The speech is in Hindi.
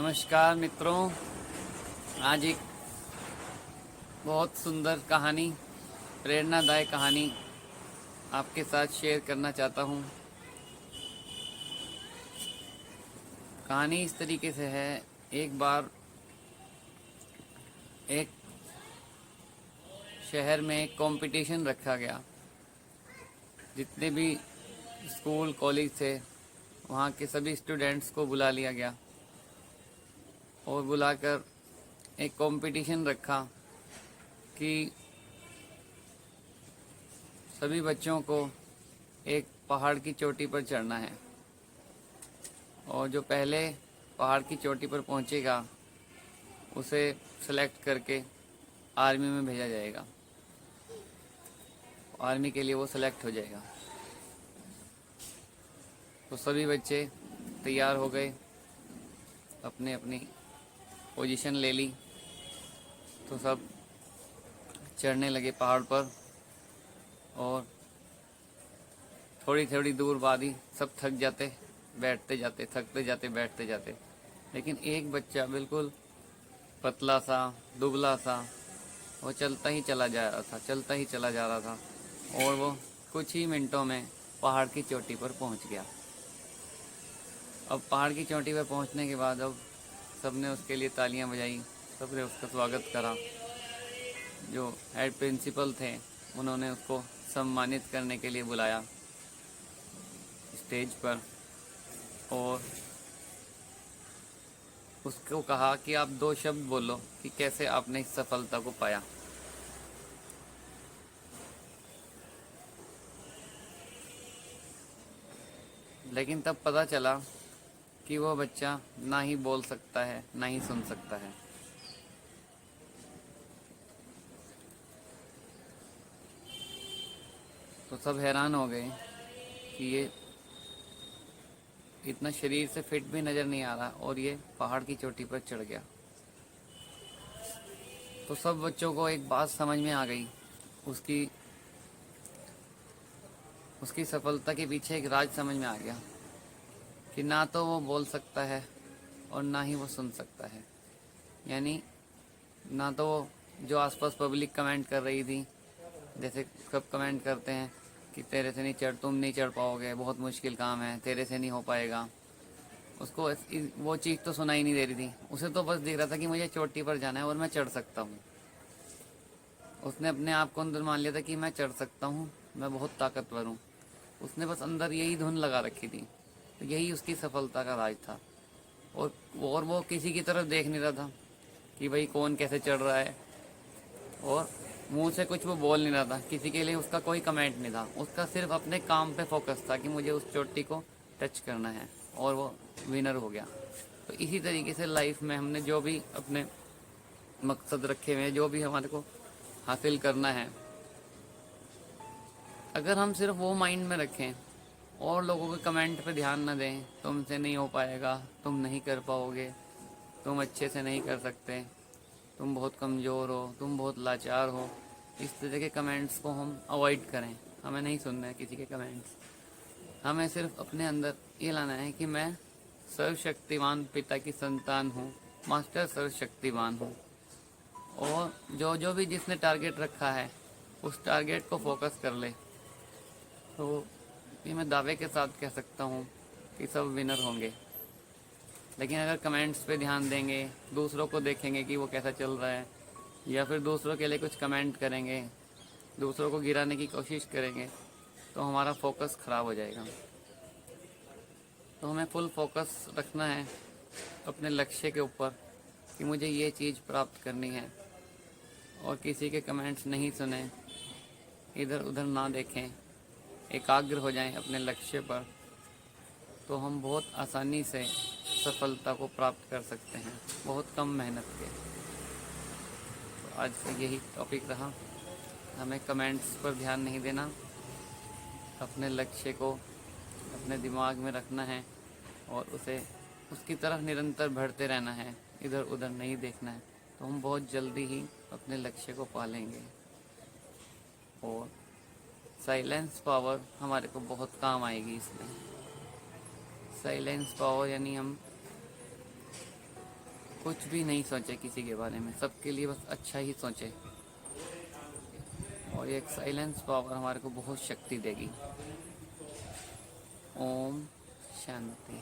नमस्कार मित्रों। आज एक बहुत सुंदर कहानी, प्रेरणादायक कहानी आपके साथ शेयर करना चाहता हूँ। कहानी इस तरीके से है। एक बार एक शहर में एक कंपटीशन रखा गया। जितने भी स्कूल कॉलेज थे वहाँ के सभी स्टूडेंट्स को बुला लिया गया और बुलाकर एक कंपटीशन रखा कि सभी बच्चों को एक पहाड़ की चोटी पर चढ़ना है और जो पहले पहाड़ की चोटी पर पहुंचेगा उसे सेलेक्ट करके आर्मी में भेजा जाएगा। आर्मी के लिए वो सेलेक्ट हो जाएगा। तो सभी बच्चे तैयार हो गए, अपने अपनी पोजीशन ले ली। तो सब चढ़ने लगे पहाड़ पर और थोड़ी थोड़ी दूर बाद ही सब थक जाते, बैठते जाते, थकते जाते, बैठते जाते। लेकिन एक बच्चा बिल्कुल पतला सा, दुबला सा, वो चलता ही चला जा रहा था, चलता ही चला जा रहा था और वो कुछ ही मिनटों में पहाड़ की चोटी पर पहुंच गया। अब पहाड़ की चोटी पर पहुंचने के बाद अब सबने उसके लिए तालियां बजाई, सबने उसका स्वागत करा। जो हेड प्रिंसिपल थे उन्होंने उसको सम्मानित करने के लिए बुलाया स्टेज पर और उसको कहा कि आप 2 शब्द बोलो कि कैसे आपने इस सफलता को पाया। लेकिन तब पता चला कि वो बच्चा ना ही बोल सकता है ना ही सुन सकता है। तो सब हैरान हो गए कि ये इतना शरीर से फिट भी नज़र नहीं आ रहा और ये पहाड़ की चोटी पर चढ़ गया। तो सब बच्चों को एक बात समझ में आ गई। उसकी उसकी सफलता के पीछे एक राज समझ में आ गया कि ना तो वो बोल सकता है और ना ही वो सुन सकता है। यानी ना तो वो जो आसपास पब्लिक कमेंट कर रही थी, जैसे सब कमेंट करते हैं कि तेरे से नहीं चढ़, तुम नहीं चढ़ पाओगे, बहुत मुश्किल काम है, तेरे से नहीं हो पाएगा, उसको वो चीज़ तो सुनाई नहीं दे रही थी। उसे तो बस दिख रहा था कि मुझे चोटी पर जाना है और मैं चढ़ सकता हूँ। उसने अपने आप को अंदर मान लिया था कि मैं चढ़ सकता हूँ, मैं बहुत ताकतवर हूँ। उसने बस अंदर यही धुन लगा रखी थी। तो यही उसकी सफलता का राज था। और वो किसी की तरफ देख नहीं रहा था कि भाई कौन कैसे चढ़ रहा है, और मुंह से कुछ वो बोल नहीं रहा था। किसी के लिए उसका कोई कमेंट नहीं था। उसका सिर्फ अपने काम पे फोकस था कि मुझे उस चोटी को टच करना है और वो विनर हो गया। तो इसी तरीके से लाइफ में हमने जो भी अपने मकसद रखे हुए हैं, जो भी हमारे को हासिल करना है, अगर हम सिर्फ वो माइंड में रखें और लोगों के कमेंट पे ध्यान न दें, तुमसे नहीं हो पाएगा, तुम नहीं कर पाओगे, तुम अच्छे से नहीं कर सकते, तुम बहुत कमज़ोर हो, तुम बहुत लाचार हो, इस तरह के कमेंट्स को हम अवॉइड करें। हमें नहीं सुनना है किसी के कमेंट्स। हमें सिर्फ अपने अंदर ये लाना है कि मैं सर्वशक्तिमान पिता की संतान हूँ, मास्टर सर्वशक्तिमान हूँ। और जो जो भी जिसने टारगेट रखा है उस टारगेट को फोकस कर ले। तो ये मैं दावे के साथ कह सकता हूँ कि सब विनर होंगे। लेकिन अगर कमेंट्स पे ध्यान देंगे, दूसरों को देखेंगे कि वो कैसा चल रहा है, या फिर दूसरों के लिए कुछ कमेंट करेंगे, दूसरों को गिराने की कोशिश करेंगे, तो हमारा फोकस ख़राब हो जाएगा। तो हमें फुल फोकस रखना है अपने लक्ष्य के ऊपर कि मुझे ये चीज़ प्राप्त करनी है, और किसी के कमेंट्स नहीं सुने, इधर उधर ना देखें, एकाग्र हो जाएं अपने लक्ष्य पर। तो हम बहुत आसानी से सफलता को प्राप्त कर सकते हैं, बहुत कम मेहनत के। तो आज से यही टॉपिक रहा। हमें कमेंट्स पर ध्यान नहीं देना, अपने लक्ष्य को अपने दिमाग में रखना है और उसे उसकी तरफ निरंतर बढ़ते रहना है, इधर उधर नहीं देखना है। तो हम बहुत जल्दी ही अपने लक्ष्य को पालेंगे। और साइलेंस पावर हमारे को बहुत काम आएगी इसमें। साइलेंस पावर यानी हम कुछ भी नहीं सोचे किसी के बारे में, सबके लिए बस अच्छा ही सोचे। और ये एक साइलेंस पावर हमारे को बहुत शक्ति देगी। ओम शांति।